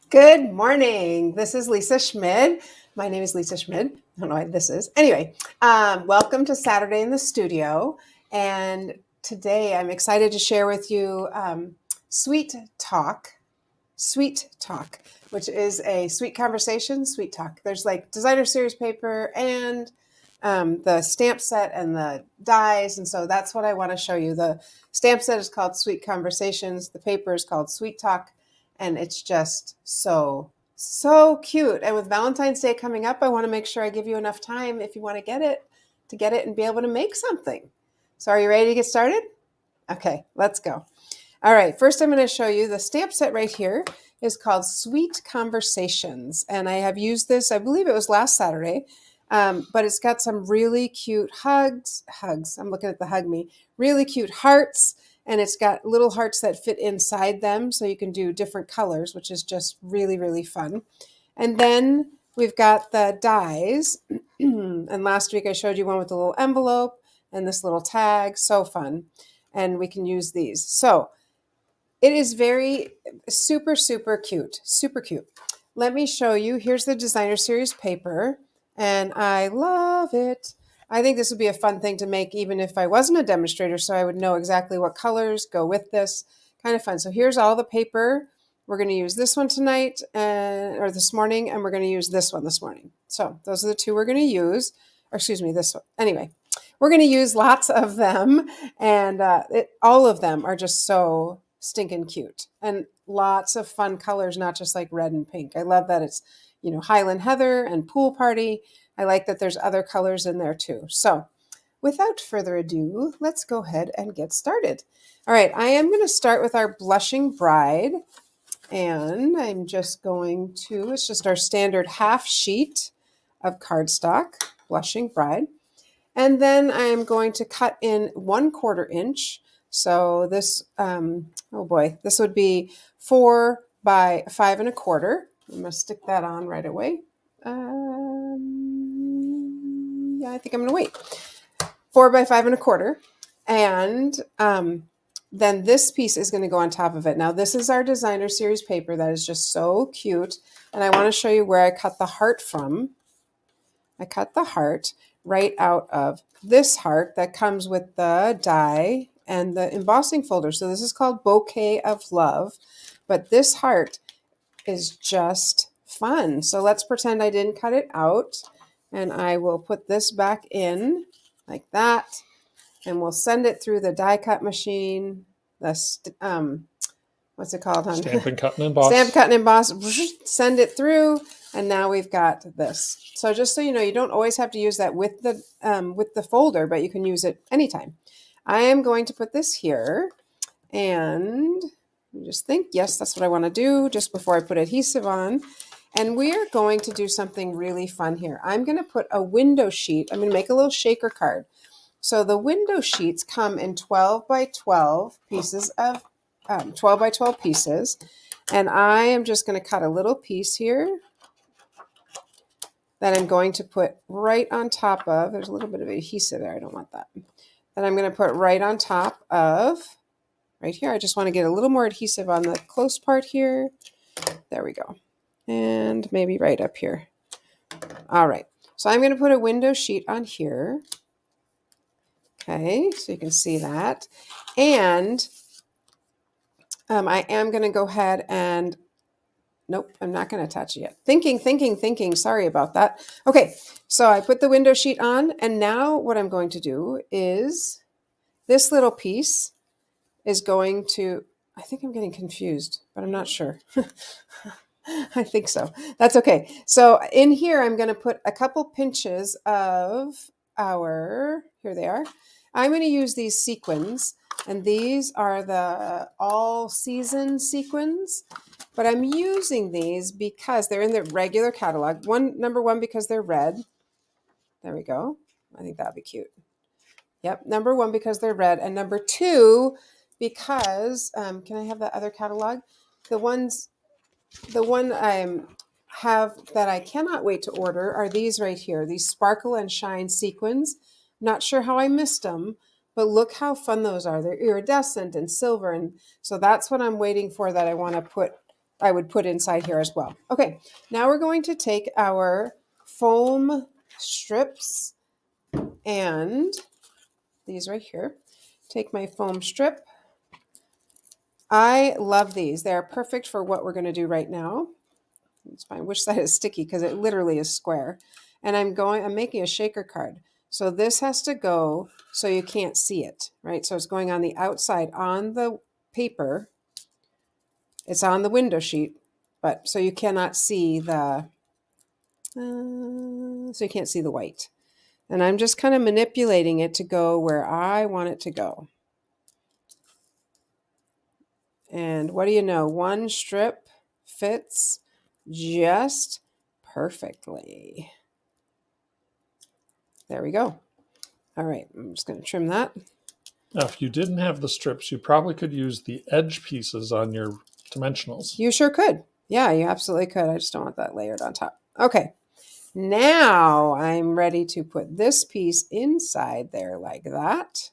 Good morning. This is Lisa Schmid. My name is Lisa Schmid. I don't know what this is. Anyway, welcome to Saturday in the Studio. And today I'm excited to share with you Sweet Talk, which is a sweet conversation, sweet talk. There's like designer series paper and the stamp set and the dies. And so that's what I want to show you. The stamp set is called Sweet Conversations. The paper is called Sweet Talk. And it's just so cute. And with Valentine's Day coming up, I want to make sure I give you enough time if you want to get it and be able to make something. So are you ready to get started? Okay, let's go. All right, first I'm going to show you the stamp set right here is called Sweet Conversations. And I have used this, I believe it was last Saturday, but it's got some really cute hugs. I'm looking at the hug me, really cute hearts. And it's got little hearts that fit inside them. So you can do different colors, which is just really, really fun. And then we've got the dies. And last week I showed you one with a little envelope and this little tag. So fun. And we can use these. So it is very super cute. Super cute. Let me show you. Here's the designer series paper. And I love it. I think this would be a fun thing to make even if I wasn't a demonstrator, so I would know exactly what colors go with this. Kind of fun. So here's all the paper. We're going to use this one tonight or this morning, and we're going to use this one this morning. So those are the two we're going to use. Or excuse me, this one. Anyway, we're going to use lots of them, and all of them are just so stinking cute. And lots of fun colors, not just like red and pink. I love that it's, Highland Heather and Pool Party. I like that there's other colors in there too. So without further ado, let's go ahead and get started. All right, I am going to start with our Blushing Bride. And I'm just going to, it's just our standard half sheet of cardstock, Blushing Bride. And then I'm going to cut in 1/4 inch. So this, this would be 4 by 5 1/4. I'm going to stick that on right away. I think I'm going to wait. 4 by 5 1/4. And then this piece is going to go on top of it. Now, this is our designer series paper that is just so cute. And I want to show you where I cut the heart from. I cut the heart right out of this heart that comes with the die and the embossing folder. So this is called Bouquet of Love. But this heart is just fun. So let's pretend I didn't cut it out. And I will put this back in like that. And we'll send it through the die cut machine. What's it called, hon? Stampin' Cut and Emboss. Stamp, cut, and emboss. Send it through. And now we've got this. So just so you know, you don't always have to use that with the folder, but you can use it anytime. I am going to put this here. And just think, yes, that's what I want to do just before I put adhesive on. And we are going to do something really fun here. I'm going to put a window sheet. I'm going to make a little shaker card. So the window sheets come in 12 by 12 pieces of 12 by 12 pieces. And I am just going to cut a little piece here that I'm going to put right on top of. There's a little bit of adhesive there. I don't want that. That I'm going to put right on top of right here. I just want to get a little more adhesive on the close part here. There we go. And maybe right up here. All right. So I'm going to put a window sheet on here. Okay, so you can see that. And I am going to go ahead and, nope, I'm not going to attach it yet. Thinking. Sorry about that. Okay, so I put the window sheet on. And now what I'm going to do is this little piece is going to, I think I'm getting confused, but I'm not sure. I think so. That's okay. So in here, I'm going to put a couple pinches of here they are. I'm going to use these sequins, and these are the all-season sequins, but I'm using these because they're in the regular catalog. Number one, because they're red. There we go. I think that'd be cute. Yep, number one, because they're red, and number two, because, can I have that other catalog? The one I have that I cannot wait to order are these right here, these Sparkle and Shine sequins. Not sure how I missed them, but look how fun those are. They're iridescent and silver, and so that's what I'm waiting for that I want to put I would put inside here as well. Okay, now we're going to take our foam strips and these right here. Take my foam strip. I love these. They're perfect for what we're going to do right now. It's fine. Which side is sticky because it literally is square. And I'm making a shaker card. So this has to go so you can't see it, right? So it's going on the outside on the paper. It's on the window sheet, but so you cannot see so you can't see the white. And I'm just kind of manipulating it to go where I want it to go. And what do you know? One strip fits just perfectly. There we go. All right, I'm just going to trim that. Now, if you didn't have the strips, you probably could use the edge pieces on your dimensionals. You sure could. Yeah, you absolutely could. I just don't want that layered on top. Okay, now I'm ready to put this piece inside there like that.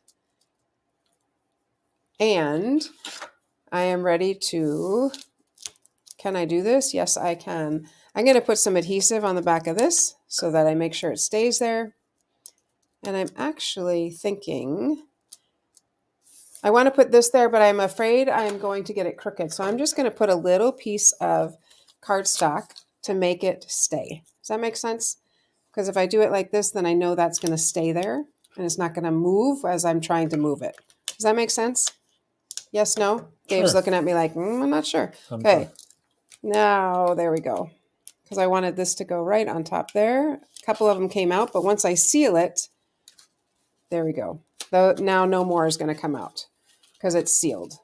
And I am ready to, can I do this? Yes, I can. I'm going to put some adhesive on the back of this so that I make sure it stays there. And I'm actually thinking, I want to put this there, but I'm afraid I'm going to get it crooked. So I'm just going to put a little piece of cardstock to make it stay. Does that make sense? Because if I do it like this, then I know that's going to stay there and it's not going to move as I'm trying to move it. Does that make sense? Yes, no? Dave's Sure. looking at me like, I'm not sure. Okay, now there we go. Because I wanted this to go right on top there. A couple of them came out, but once I seal it, there we go. Now no more is going to come out because it's sealed.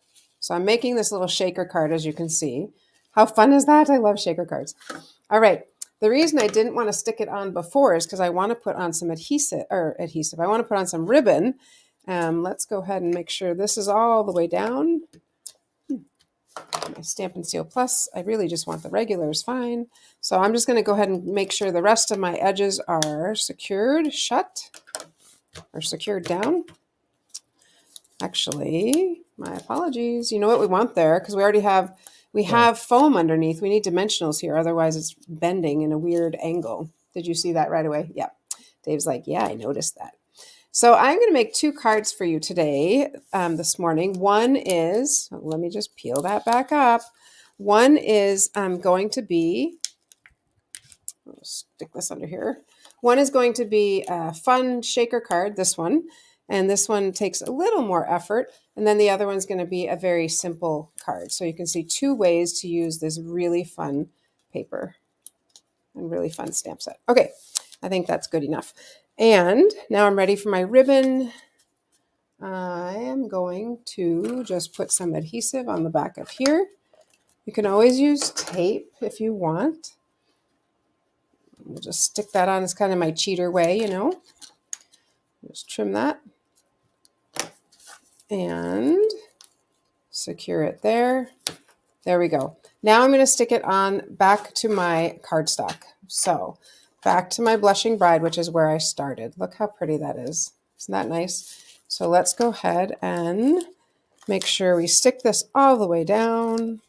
So I'm making this little shaker card, as you can see. How fun is that? I love shaker cards. All right. The reason I didn't want to stick it on before is because I want to put on some adhesive. I want to put on some ribbon. Let's go ahead and make sure this is all the way down. My Stampin' Seal Plus, I really just want the regular is fine. So I'm just going to go ahead and make sure the rest of my edges are secured shut or secured down. Actually, my apologies. You know what we want there because we already have, have foam underneath. We need dimensionals here. Otherwise it's bending in a weird angle. Did you see that right away? Yeah. Dave's like, yeah, I noticed that. So I'm going to make two cards for you today, this morning. One is, let me just peel that back up. One is going to be, I'll stick this under here. One is going to be a fun shaker card, this one. And this one takes a little more effort. And then the other one's going to be a very simple card. So you can see two ways to use this really fun paper and really fun stamp set. Okay, I think that's good enough. And now I'm ready for my ribbon. I am going to just put some adhesive on the back of here. You can always use tape if you want. We'll just stick that on. It's kind of my cheater way, you know. Just trim that. And secure it there. There we go. Now I'm going to stick it on back to my cardstock. So back to my Blushing Bride, which is where I started. Look how pretty that is. Isn't that nice? So let's go ahead and make sure we stick this all the way down.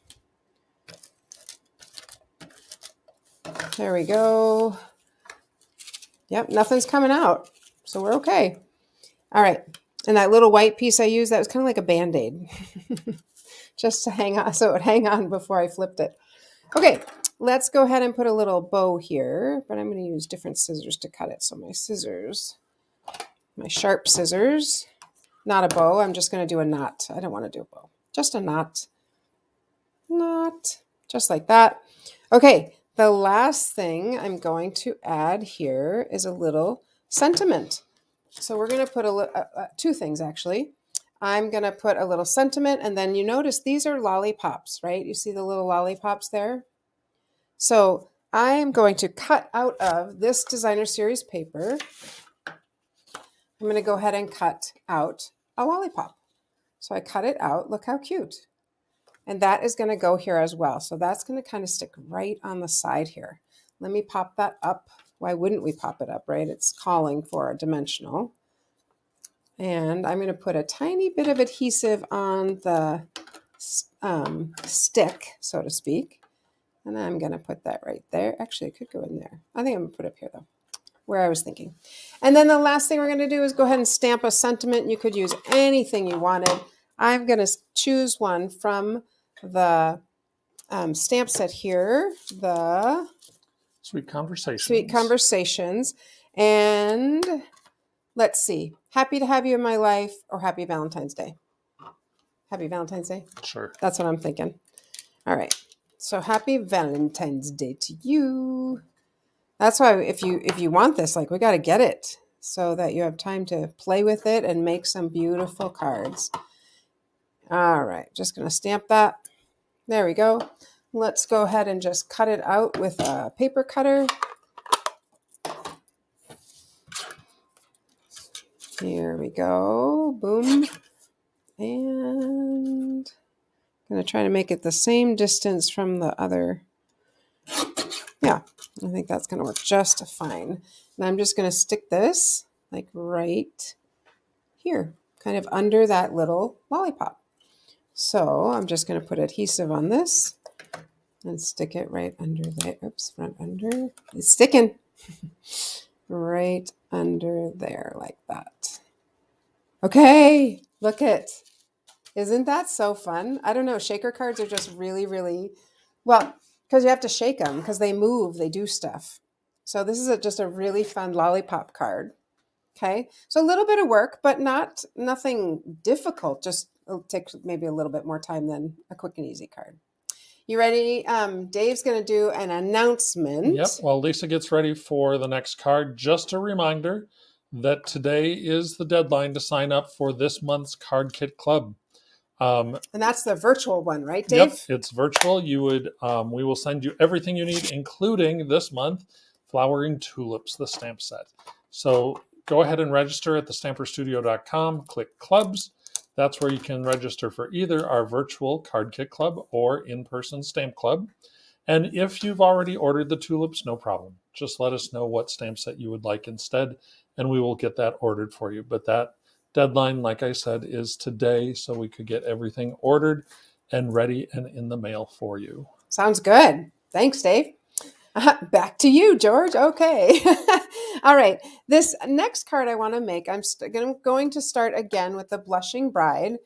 There we go. Yep, nothing's coming out. So we're okay. All right. And that little white piece I used, that was kind of like a Band-Aid. Just to hang on, so it would hang on before I flipped it. Okay, let's go ahead and put a little bow here, but I'm going to use different scissors to cut it. So my scissors, my sharp scissors, not a bow. I'm just going to do a knot. I don't want to do a bow. Just a knot. Knot. Just like that. Okay, the last thing I'm going to add here is a little sentiment. So we're going to put two things, actually. I'm going to put a little sentiment, and then you notice these are lollipops, right? You see the little lollipops there? So I am going to cut out of this designer series paper. I'm going to go ahead and cut out a lollipop. So I cut it out. Look how cute. And that is going to go here as well. So that's going to kind of stick right on the side here. Let me pop that up. Why wouldn't we pop it up, right? It's calling for a dimensional. And I'm going to put a tiny bit of adhesive on the stick, so to speak. And I'm going to put that right there. Actually, it could go in there. I think I'm going to put it up here, though, where I was thinking. And then the last thing we're going to do is go ahead and stamp a sentiment. You could use anything you wanted. I'm going to choose one from the stamp set here, the Sweet Conversations. Sweet Conversations. And let's see. Happy to have you in my life, or Happy Valentine's Day. Happy Valentine's Day? Sure. That's what I'm thinking. All right. So happy Valentine's Day to you. That's why if you want this, like, we got to get it so that you have time to play with it and make some beautiful cards. All right. Just going to stamp that. There we go. Let's go ahead and just cut it out with a paper cutter. Here we go. Boom. And I'm going to try to make it the same distance from the other. Yeah, I think that's going to work just fine. And I'm just going to stick this like right here, kind of under that little lollipop. So I'm just going to put adhesive on this and stick it right under there. Oops, front under. It's sticking right under there like that. Okay, look it. Isn't that so fun? I don't know. Shaker cards are just really, really, well, because you have to shake them because they move, they do stuff. So this is just a really fun lollipop card. Okay, so a little bit of work, but nothing difficult. Just it'll take maybe a little bit more time than a quick and easy card. You ready? Dave's going to do an announcement. Yep. While Lisa gets ready for the next card, just a reminder that today is the deadline to sign up for this month's Card Kit Club. And that's the virtual one, right, Dave? Yep, it's virtual. We will send you everything you need, including this month, Flowering Tulips, the stamp set. So go ahead and register at thestamperstudio.com. Click Clubs. That's where you can register for either our virtual Card Kit Club or in-person stamp club. And if you've already ordered the tulips, no problem. Just let us know what stamp set you would like instead, and we will get that ordered for you. But that deadline, like I said, is today, so we could get everything ordered and ready and in the mail for you. Sounds good. Thanks, Dave. Back to you, George. Okay. All right. This next card I want to make, I'm going to start again with the Blushing Bride.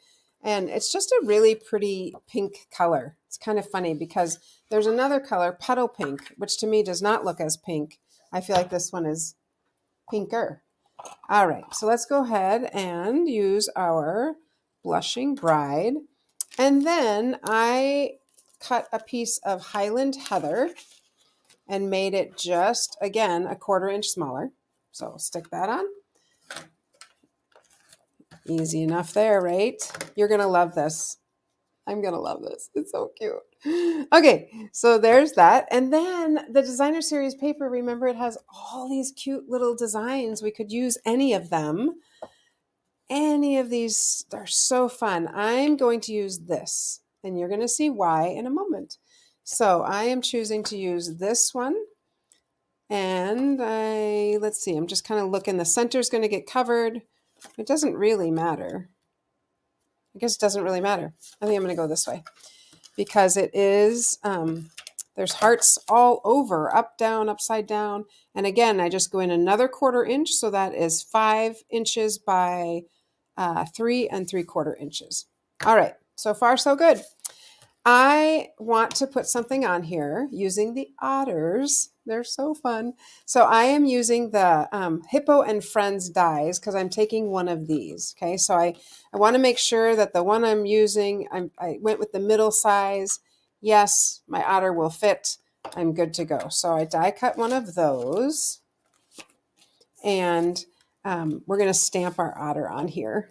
And it's just a really pretty pink color. It's kind of funny because there's another color, Petal Pink, which to me does not look as pink. I feel like this one is pinker. All right. So let's go ahead and use our Blushing Bride. And then I cut a piece of Highland Heather and made it just, again, a 1/4 inch smaller. So I'll stick that on. Easy enough there, right? You're going to love this. I'm going to love this. It's so cute. Okay, so there's that. And then the designer series paper, remember, it has all these cute little designs. We could use any of them. Any of these are so fun. I'm going to use this, and you're going to see why in a moment. So I am choosing to use this one. And let's see, I'm just kind of looking. The center's going to get covered. It doesn't really matter. I guess it doesn't really matter. I think I'm going to go this way because it is, there's hearts all over, up, down, upside down. And again, I just go in another 1/4 inch. So that is 5 inches by 3 3/4 inches. All right. So far, so good. I want to put something on here using the otters. They're so fun. So I am using the Hippo and Friends dies because I'm taking one of these. Okay, so I want to make sure that the one I'm using, I went with the middle size. Yes, my otter will fit. I'm good to go. So I die cut one of those. And we're going to stamp our otter on here.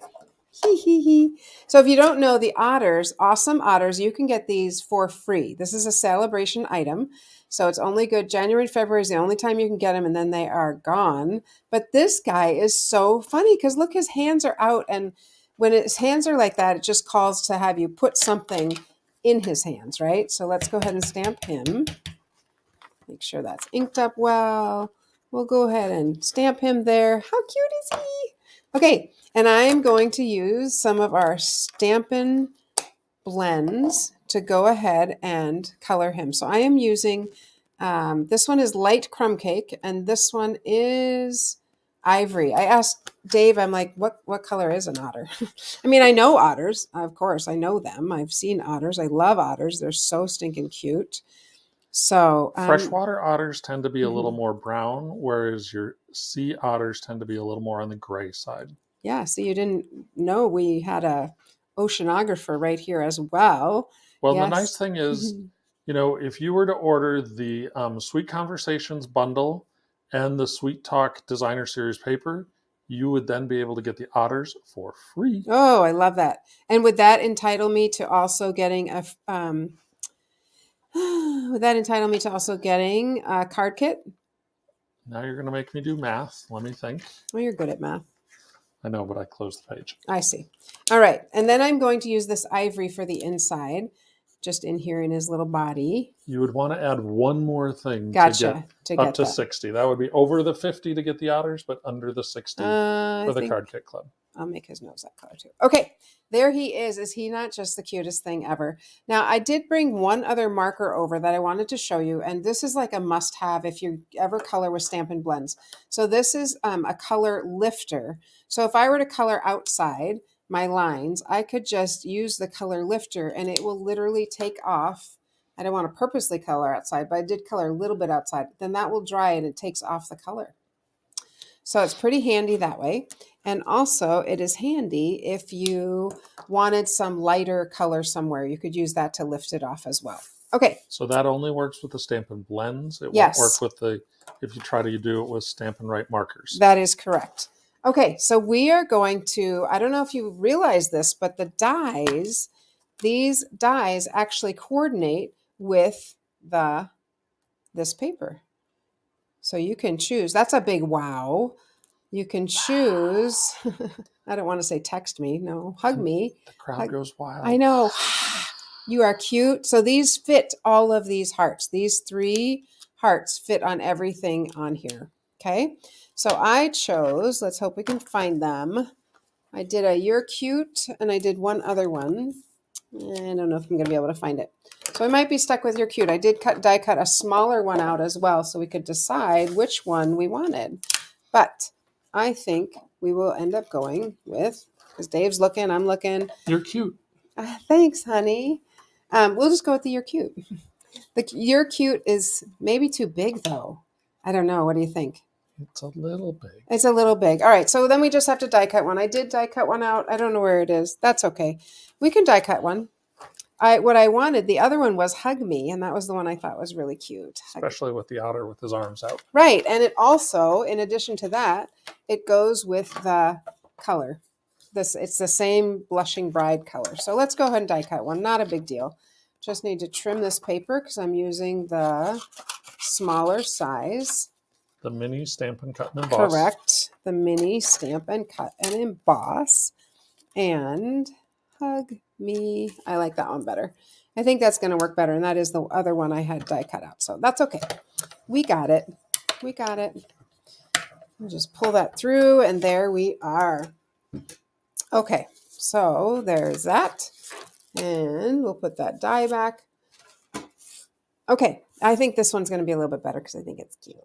So if you don't know, the otters, awesome otters, you can get these for free. This is a celebration item. So it's only good. January and February is the only time you can get them, and then they are gone. But this guy is so funny because look, his hands are out. And when his hands are like that, it just calls to have you put something in his hands, right? So let's go ahead and stamp him. Make sure that's inked up well. We'll go ahead and stamp him there. How cute is he? Okay, and I'm going to use some of our Stampin' blends to go ahead and color him. So I am using, this one is light crumb cake, and this one is ivory. I asked Dave, I'm like, what color is an otter? I mean, I know otters, of course, I know them. I've seen otters. I love otters. They're so stinking cute. So Freshwater otters tend to be a little mhm. more brown, whereas your sea otters tend to be a little more on the gray side. Yeah, so you didn't know we had a oceanographer right here as well. Well, the nice Yes. thing is, if you were to order the Sweet Conversations bundle and the Sweet Talk Designer Series paper, you would then be able to get the otters for free. Oh, I love that. And would that entitle me to also getting would that entitle me to also getting a card kit? Now you're going to make me do math. Let me think. Oh, you're good at math. I know, but I closed the page. I see. All right. And then I'm going to use this ivory for the inside, just in here in his little body. You would want to add one more thing Gotcha. to get up to that. 60. That would be over the 50 to get the otters, but under the 60 for the card kit club. I'll make his nose that color too. Okay, there he is. Is he not just the cutest thing ever? Now, I did bring one other marker over that I wanted to show you, and this is like a must-have if you ever color with Stampin' Blends. So this is a color lifter. So if I were to color outside my lines, I could just use the color lifter, and it will literally take off. I don't want to purposely color outside, but I did color a little bit outside. Then that will dry, and it takes off the color. So it's pretty handy that way. And also it is handy if you wanted some lighter color somewhere. You could use that to lift it off as well. Okay. So that only works with the Stampin' Blends. It Yes. won't work with if you try to do it with Stampin' Write markers. That is correct. Okay, so we are going to, I don't know if you realize this, but the dies, these dies actually coordinate with this paper. So you can choose. That's a big wow. You can choose. I don't want to say text me. No, hug me. The crowd goes wild. I know. You are cute. So these fit all of these hearts. These 3 hearts fit on everything on here. Okay. So I chose, let's hope we can find them. I did a You're Cute, and I did one other one. I don't know if I'm going to be able to find it. So I might be stuck with You're Cute. I did die cut a smaller one out as well, so we could decide which one we wanted. But I think we will end up going with, because Dave's looking, I'm looking. You're cute. Thanks, honey. We'll just go with the You're Cute. The You're Cute is maybe too big, though. I don't know. What do you think? It's a little big. It's a little big. All right, so then we just have to die cut one. I did die cut one out. I don't know where it is. That's okay. We can die cut one. What I wanted, the other one was Hug Me, and that was the one I thought was really cute. Especially with the otter with his arms out. Right, and it also, in addition to that, it goes with the color. It's the same Blushing Bride color. So let's go ahead and die cut one. Not a big deal. Just need to trim this paper because I'm using the smaller size. The mini Stampin' Cut and Emboss. Correct. The mini Stamp and Cut and Emboss. And Hug Me. I like that one better. I think that's going to work better. And that is the other one I had die cut out. So that's okay. We got it. We got it. We'll just pull that through, and there we are. Okay. So there's that. And we'll put that die back. Okay. I think this one's going to be a little bit better because I think it's cute.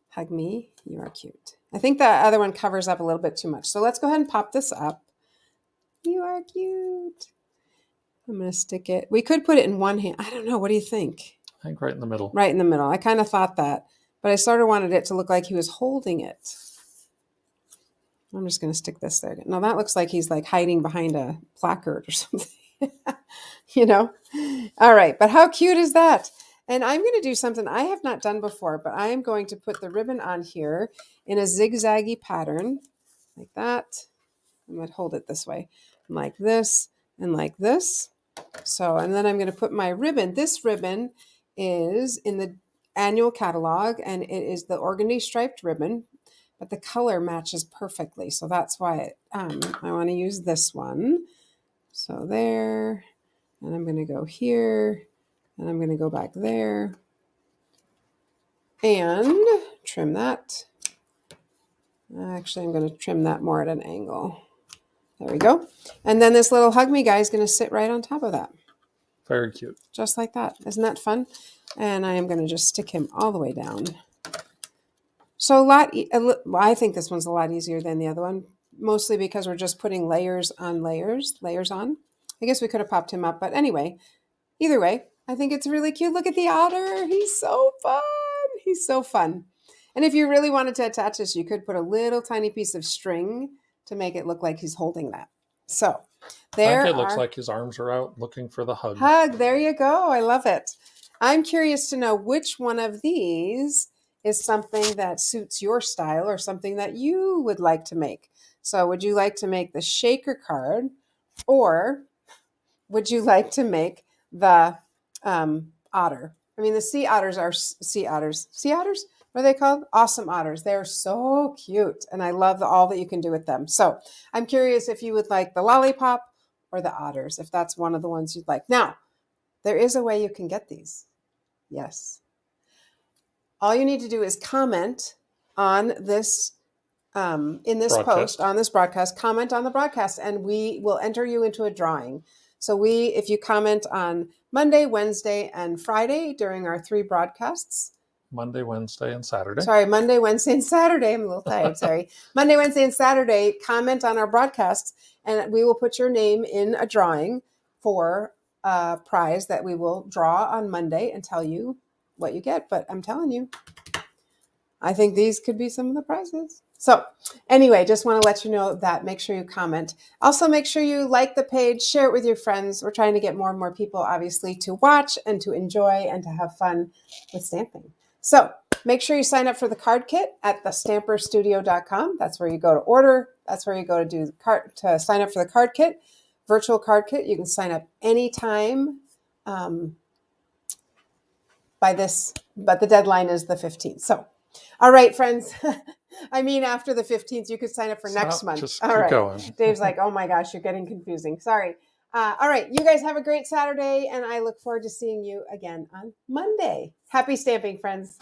Hug Me. You are cute. I think the other one covers up a little bit too much. So let's go ahead and pop this up. You are cute. I'm going to stick it. We could put it in one hand. I don't know. What do you think? I think right in the middle. Right in the middle. I kind of thought that, but I sort of wanted it to look like he was holding it. I'm just going to stick this there. Now that looks like he's like hiding behind a placard or something. You know? All right. But how cute is that? And I'm going to do something I have not done before, but I am going to put the ribbon on here in a zigzaggy pattern like that. I'm going to hold it this way, like this and like this. So, and then I'm going to put my ribbon. This ribbon is in the annual catalog, and it is the Organdy striped ribbon, but the color matches perfectly. So that's why I want to use this one. So there, and I'm going to go here, and I'm going to go back there and trim that. Actually, I'm going to trim that more at an angle. There we go. And then this little hug me guy is going to sit right on top of that. Very cute. Just like that. Isn't that fun? And I am going to just stick him all the way down. So I think this one's a lot easier than the other one, mostly because we're just putting layers on. I guess we could have popped him up, but anyway, either way, I think it's really cute. Look at the otter. He's so fun. He's so fun. And if you really wanted to attach this, you could put a little tiny piece of string to make it look like he's holding that. So there It looks like his arms are out looking for the hug. There you go. I love it. I'm curious to know which one of these is something that suits your style or something that you would like to make. So would you like to make the shaker card, or would you like to make the otter? I mean, the sea otters are sea otters. Sea otters? What are they called? Awesome otters. They're so cute, and I love all that you can do with them. So I'm curious if you would like the lollipop or the otters, if that's one of the ones you'd like. Now, there is a way you can get these. Yes. All you need to do is comment on this in this post, on this broadcast, comment on the broadcast, and we will enter you into a drawing. So if you comment on Monday, Wednesday, and Friday during our 3 broadcasts. Monday, Wednesday, and Saturday. Sorry, Monday, Wednesday, and Saturday. I'm a little tired, sorry. Monday, Wednesday, and Saturday, comment on our broadcasts, and we will put your name in a drawing for a prize that we will draw on Monday and tell you what you get. But I'm telling you, I think these could be some of the prizes. So anyway, just want to let you know that. Make sure you comment. Also, make sure you like the page, share it with your friends. We're trying to get more and more people, obviously, to watch and to enjoy and to have fun with stamping. So make sure you sign up for the card kit at thestamperstudio.com. That's where you go to order. That's where you go to sign up for the card kit, virtual card kit. You can sign up anytime by this, but the deadline is the 15th. So, all right, friends. I mean, after the 15th, you could sign up for next month. Just all keep right. going. Dave's like, oh my gosh, you're getting confusing. Sorry. All right. You guys have a great Saturday, and I look forward to seeing you again on Monday. Happy stamping, friends.